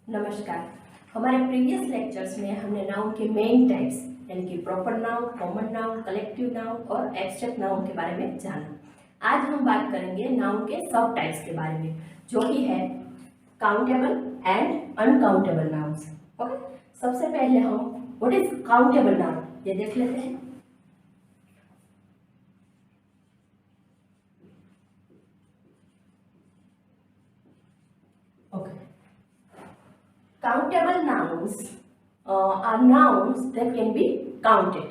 नमस्कार। हमारे previous lectures में हमने नाउन के मेन टाइप्स यानी कि proper noun, common noun, collective noun और एब्स्ट्रैक्ट नाउन के बारे में जाना। आज हम बात करेंगे नाउन के सब टाइप्स के बारे में, जो कि है countable and uncountable nouns. Okay, सबसे पहले हम व्हाट इज काउंटेबल नाउन ये देख लेते हैं। Countable nouns are nouns that can be counted.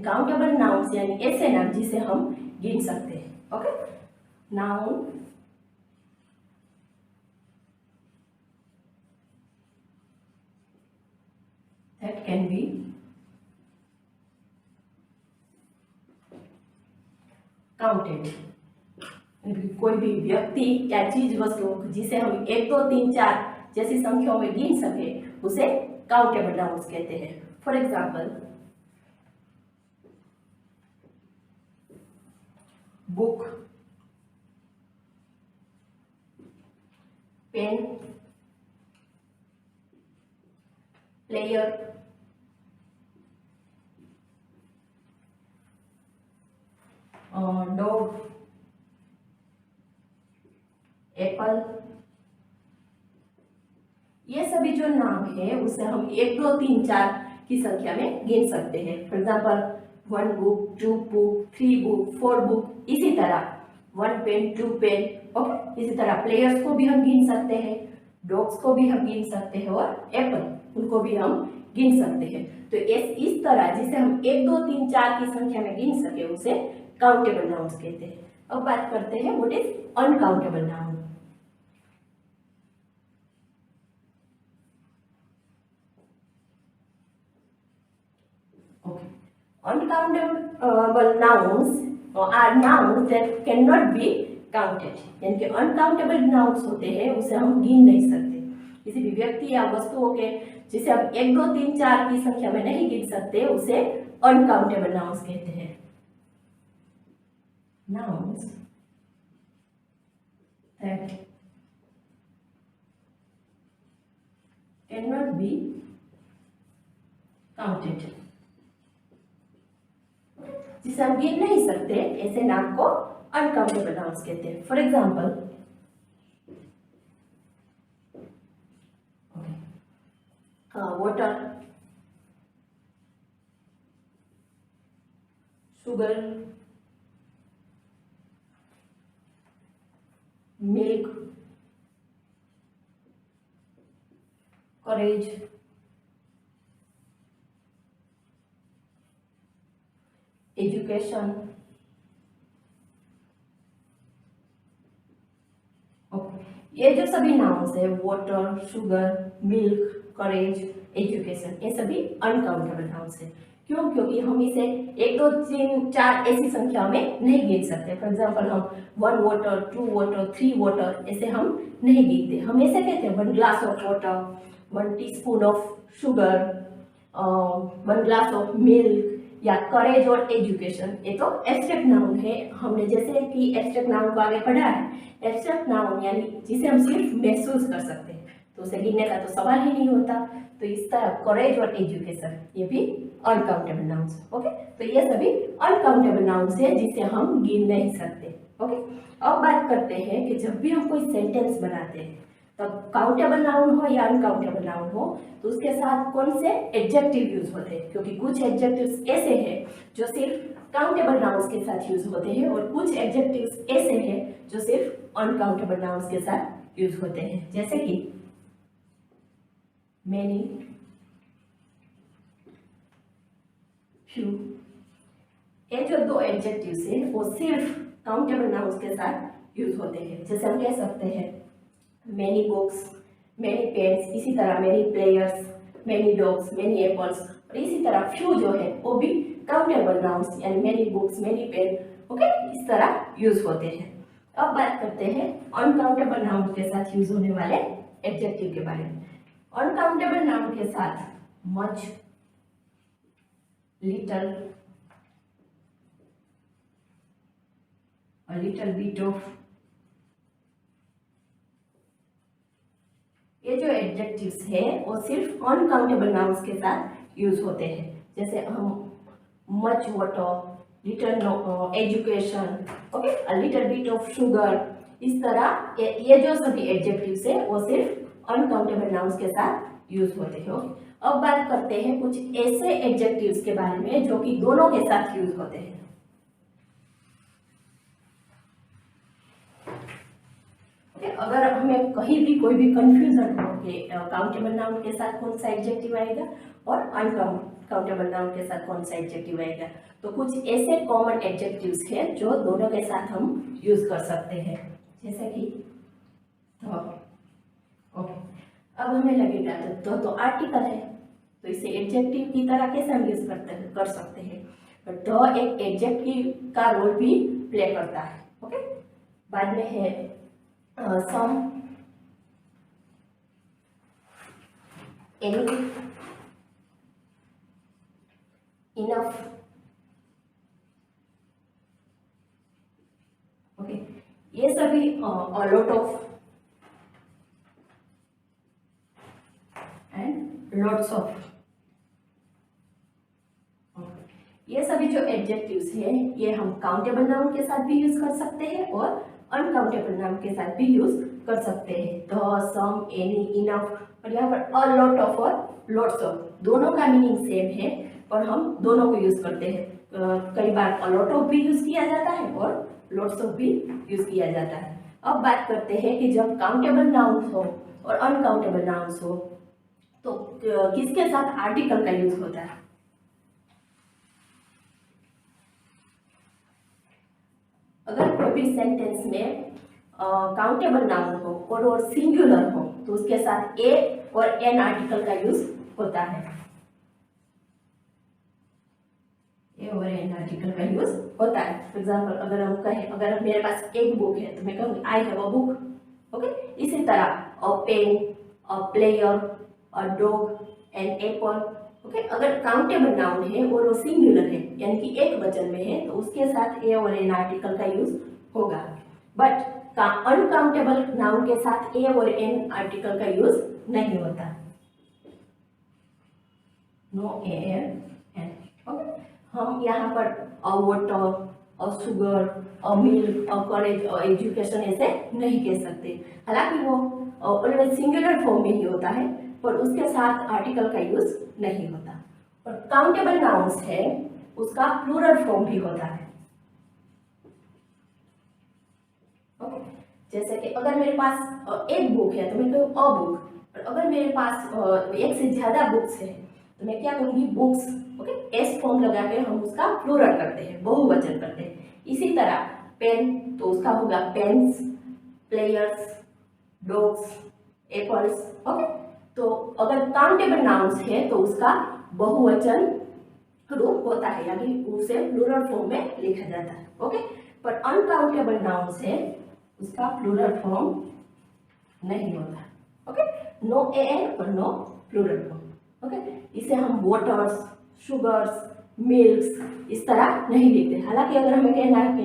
Countable nouns यानी ऐसे नाम जिसे हम गिन सकते हैं। Okay, noun that can be counted। कोई भी व्यक्ति या चीज वस्तु जिसे हम 1 2 3 4 जैसी संख्याओं में गिन सके उसे काउंटेबल नाउन्स कहते हैं। For example, book, pen, player, dog, apple, ये सभी जो नाम है उसे हम 1 2 3 4 की संख्या में गिन सकते हैं। For example 1 book, 2 book, 3 book, 4 book, इसी तरह 1 पेन, 2 पेन। ओके, इसी तरह प्लेयर्स को भी हम गिन सकते हैं, डॉग्स को भी हम गिन सकते हैं और एप्पल उनको भी हम गिन सकते हैं। तो इस तरह जिसे हम 1 2 3 4 की संख्या में गिन सके उसे काउंटेबल नाउन्स कहते हैं। अब बात करते हैं what is uncountable noun. Uncountable nouns are nouns that cannot be counted। यानी कि अनकाउंटेबल नाउन्स होते हैं उसे हम गिन नहीं सकते। किसी भी व्यक्ति या वस्तुओं के जिसे हम 1 2 3 4 की संख्या में नहीं गिन सकते उसे अनकाउंटेबल नाउन्स कहते हैं। Nouns that cannot be counted, जिसे हम गिन नहीं सकते ऐसे नाम को अनकाउंटेबल नाउन्स कहते हैं। For example, water, sugar, milk, courage, education. ये जो सभी नाउन्स है वाटर, शुगर, मिल्क, करेज, एजुकेशन, ये सभी अनकाउंटेबल नाउन्स है। क्यों? क्योंकि हम इसे 1 2 3 4 ऐसी संख्या में नहीं गिन सकते। फॉर एग्जाम्पल, हम 1 वाटर, 2 वाटर, 3 वाटर ऐसे हम नहीं गिनते। हम ऐसे कहते हैं 1 glass of water, 1 teaspoon of sugar, 1 glass of milk या करेज और एजुकेशन। ये तो एब्स्ट्रैक्ट नाउन है। हमने जैसे कि एब्स्ट्रैक्ट नाउन को आगे पढ़ा है। एब्स्ट्रैक्ट नाउन यानी जिसे हम सिर्फ महसूस कर सकते हैं, तो उसे गिनने का तो सवाल ही नहीं होता। तो इस तरह करेज और एजुकेशन ये भी अनकाउंटेबल नाउन्स। ओके, तो ये सभी अनकाउंटेबल नाउन्स है जिसे हम गिन नहीं सकते। ओके, अब बात करते हैं कि जब भी हम कोई सेंटेंस बनाते हैं तब काउंटेबल नाउन हो या अनकाउंटेबल नाउन हो तो उसके साथ कौन से एडजेक्टिव यूज होते हैं। क्योंकि कुछ एडजेक्टिव्स ऐसे हैं जो सिर्फ काउंटेबल नाउन्स के साथ यूज होते हैं और कुछ एडजेक्टिव्स ऐसे हैं जो सिर्फ अनकाउंटेबल नाउन्स के साथ यूज होते हैं। जैसे कि मैनी, फ्यू, ये जो 2 एडजेक्टिव्स हैं वो सिर्फ काउंटेबल नाउन्स के साथ यूज होते हैं। जैसे हम कह सकते हैं मैनी बुक्स, मैनी पेन्स, इसी तरह many players, many dogs, many apples. और इसी तरह फ्यू जो है वो भी काउंटेबल नाउन्स यानी many books, many pen, okay, इस तरह यूज होते हैं। अब बात करते हैं अनकाउंटेबल नाउन के साथ यूज होने वाले एडजेक्टिव के बारे में। अनकाउंटेबल नाउन के साथ much, little, a little bit of, ये जो एडजेक्टिव्स है वो सिर्फ अनकाउंटेबल नाउन्स के साथ यूज होते हैं। जैसे हम much water, little education, okay, a little bit of sugar, इस तरह ये जो सभी एडजेक्टिव्स है वो सिर्फ अनकाउंटेबल नाउन्स के साथ यूज होते हैं। अब बात करते हैं कुछ ऐसे एडजेक्टिव्स के बारे में जो कि दोनों के साथ यूज होते हैं। अगर हमें कहीं भी कोई भी कंफ्यूजन हो कि काउंटेबल नाउन के साथ कौन सा एडजेक्टिव आएगा और अनकाउंटेबल नाउन के साथ कौन सा एडजेक्टिव आएगा, तो कुछ ऐसे कॉमन एडजेक्टिव्स हैं जो दोनों के साथ हम यूज कर सकते हैं। जैसे कि ओके, अब हमें लगेगा तो आर्टिकल है, तो इसे एडजेक्टिव की तरह कैसे हम यूज कर सकते हैं, तो एक एडजेक्टिव का रोल भी प्ले करता है। ओके, बाद में है some, any, enough, ओके, ये सभी lot of and lots of, ये सभी जो एडजेक्टिव्स हैं ये हम काउंटेबल नाउन के साथ भी यूज कर सकते हैं और अनकाउंटेबल नाउन के साथ भी यूज कर सकते हैं। द, सम, एनी, इनफ, और यहाँ पर अ लॉट ऑफ और लॉट्स ऑफ, दोनों का मीनिंग सेम है और हम दोनों को यूज करते हैं। कई बार अ लॉट ऑफ भी यूज किया जाता है और लॉट्स ऑफ भी यूज किया जाता है। अब बात करते हैं कि जब काउंटेबल नाउन्स हो और अनकाउंटेबल नाउन्स हो तो किसके साथ आर्टिकल का यूज होता है। अगर कोई भी सेंटेंस में काउंटेबल नाउन हो और सिंगुलर हो तो उसके साथ ए और एन आर्टिकल का यूज होता है। ए और एन आर्टिकल का यूज होता है। फॉर एग्जाम्पल अगर हम कहें, अगर मेरे पास एक बुक है तो मैं कहूँगी I have a book. Okay, इसी तरह a pen, a player, a dog, an apple. Okay, अगर काउंटेबल नाउन है और वो सिंगुलर है यानी कि एक वचन में है तो उसके साथ ए और एन आर्टिकल का यूज होगा। बट अनकाउंटेबल नाउन के साथ ए और एन आर्टिकल का यूज नहीं होता। No A N. ओके, हम यहाँ पर अ water, a sugar, a milk, a courage, a education ऐसे नहीं कह सकते। हालांकि वो ऑलवेज सिंगुलर फॉर्म में ही होता है पर उसके साथ आर्टिकल का यूज नहीं होता। और काउंटेबल नाउन्स है उसका प्लूरल फॉर्म भी होता है। ओके, जैसे कि अगर मेरे पास एक बुक है तो मैं कहूँ अ बुक, और अगर मेरे पास एक से ज्यादा बुक्स है तो मैं क्या करूँगी, बुक्स। ओके, एस फॉर्म लगा के हम उसका प्लूरल करते हैं, बहुवचन करते हैं। इसी तरह पेन तो उसका होगा pens, players, dogs, apples. Okay, तो अगर काउंटेबल नाउन्स है तो उसका बहुवचन रूप होता है यानी उसे प्लूरल फॉर्म में लिखा जाता है। ओके, पर अनकाउंटेबल नाउन्स है उसका प्लूरल फॉर्म नहीं होता। ओके, नो ए एन और नो प्लूरल फॉर्म। ओके, इसे हम वाटर्स, शुगर्स, मिल्क्स इस तरह नहीं लिखते। हालांकि अगर हमें कहना है कि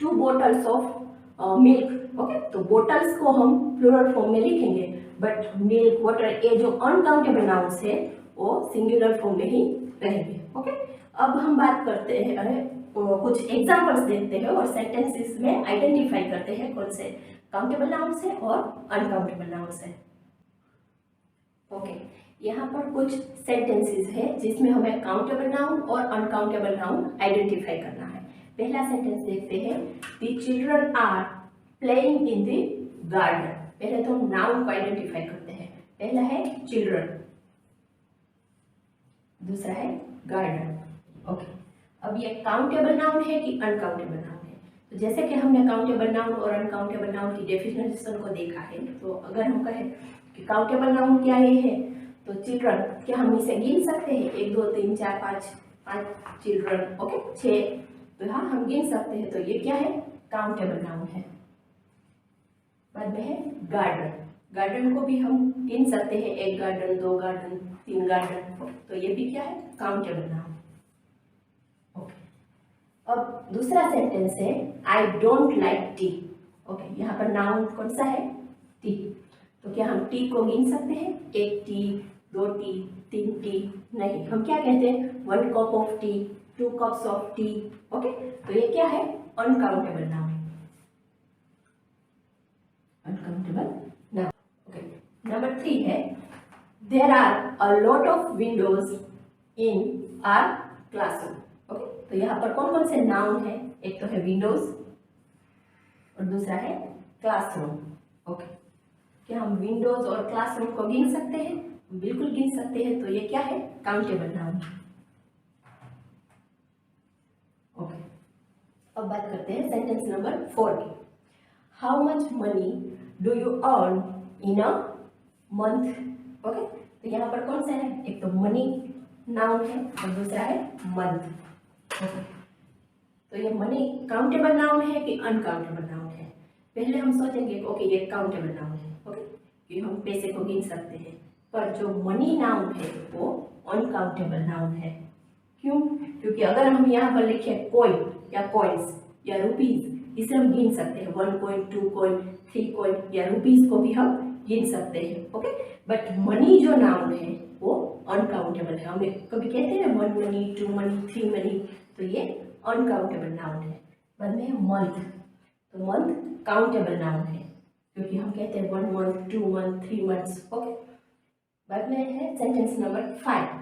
two bottles of milk, okay, तो बोटल्स को हम प्लूरल फॉर्म में लिखेंगे, बट मिल्क, वाटर, ये जो अनकाउंटेबल नाउन्स है वो सिंगुलर फॉर्म में ही रहेंगे। ओके, अब हम बात करते हैं कुछ एग्जांपल्स देखते हैं और सेंटेंसेस में आइडेंटिफाई करते हैं कौन से काउंटेबल नाउन्स है और अनकाउंटेबल नाउन्स है। ओके, यहाँ पर कुछ सेंटेंसेस है जिसमें हमें काउंटेबल नाउन और अनकाउंटेबल नाउन आइडेंटिफाई करना है। पहला सेंटेंस देखते हैं, the children are playing in the garden. पहले तो हम नाउन को आइडेंटिफाई करते हैं। पहला है चिल्ड्रन, दूसरा है गार्डन। ओके, अब ये काउंटेबल नाउन है कि अनकाउंटेबल नाउन है। तो जैसे कि हमने काउंटेबल नाउन और अनकाउंटेबल नाउन की डेफिनेशन को देखा है, तो अगर हम कहें कि काउंटेबल नाउन क्या है तो चिल्ड्रन, क्या हम इसे गिन सकते हैं, 1 2 3 4 5 चिल्ड्रन। ओके, 6, तो हाँ हम गिन सकते हैं, तो ये क्या है, काउंटेबल नाउन है। बाद में है गार्डन। गार्डन को भी हम गिन सकते हैं, 1 गार्डन, 2 गार्डन, 3 गार्डन, तो ये भी क्या है, काउंटेबल नाउन। ओके, अब दूसरा सेंटेंस है, I don't like T. Okay, यहाँ पर नाउन कौन सा है, टी। तो क्या हम टी को गिन सकते हैं? 1 टी, 2 टी, 3 टी? नहीं, हम क्या कहते हैं? 1 cup of tea, 2 cups of tea. Okay, तो ये क्या है? Uncountable noun, uncountable noun. Okay, number 3 है there are a lot of windows in our classroom. Okay, तो यहाँ पर कौन कौन से नाउन है? एक तो है विंडोज और दूसरा है क्लासरूम। ओके, क्या हम विंडोज और क्लासरूम को गिन सकते हैं? बिल्कुल गिन सकते हैं। तो ये क्या है? Countable noun. ओके, अब बात करते हैं सेंटेंस नंबर 4 की। How much money do you earn in a month? Okay, तो यहाँ पर कौन सा है? एक तो मनी नाउन है और दूसरा है मंथ। ओके, तो ये मनी काउंटेबल नाउन है कि अनकाउंटेबल नाउन है? पहले हम सोचेंगे ओके ये काउंटेबल नाउन है। ओके, कि हम पैसे को गिन सकते हैं, पर जो मनी नाउन है वो अनकाउंटेबल नाउन है। क्यों? क्योंकि अगर हम यहाँ पर लिखे कॉइन या कॉइन्स या रुपीज, इसे हम गिन सकते हैं। 1 कॉइन, 2 कॉइन, 3 कॉइन या रुपीज को भी हम गिन सकते हैं। ओके, बट मनी जो नाउन है वो अनकाउंटेबल है। हमें कभी कहते हैं 1 मनी, 2 मनी, 3 मनी, तो ये अनकाउंटेबल नाउन है। बाद में मंथ, तो मंथ काउंटेबल नाउन है क्योंकि हम कहते हैं 1 मंथ, 2 मंथ, 3 मंथ्स। ओके, बाद में है sentence number 5।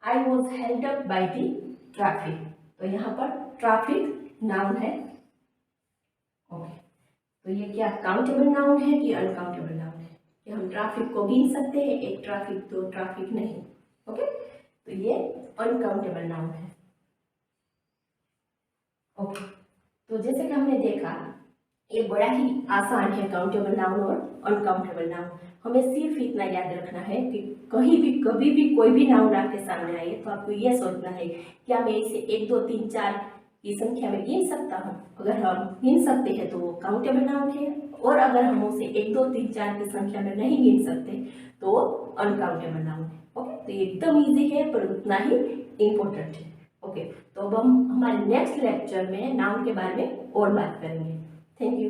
I was held up by the traffic. तो यहाँ पर ट्रैफिक नाउन है। ओके, तो ये क्या काउंटेबल नाउन है कि अनकाउंटेबल नाउन है? कि हम ट्रैफिक को गिन सकते हैं? 1 ट्रैफिक, 2 ट्रैफिक? नहीं। ओके, तो ये अनकाउंटेबल नाउन है। ओके, तो जैसे कि हमने देखा ये बड़ा ही आसान है काउंटेबल नाउन और अनकाउंटेबल नाउन। हमें सिर्फ इतना याद रखना है कि कहीं भी कभी भी कोई भी नाउन आपके सामने आए तो आपको यह सोचना है क्या मैं इसे 1, 2, 3, 4 की संख्या में गिन सकता हूँ? अगर हम गिन सकते हैं तो वो काउंटेबल नाउन है, और अगर हम उसे 1, 2, 3, 4 की संख्या में नहीं गिन सकते तो वो अनकाउंटेबल नाउन है। ओके, तो ये एकदम ईजी है पर उतना ही इम्पोर्टेंट है। ओके, तो अब हम हमारे नेक्स्ट लेक्चर में नाउन के बारे में और बात करेंगे। Thank you.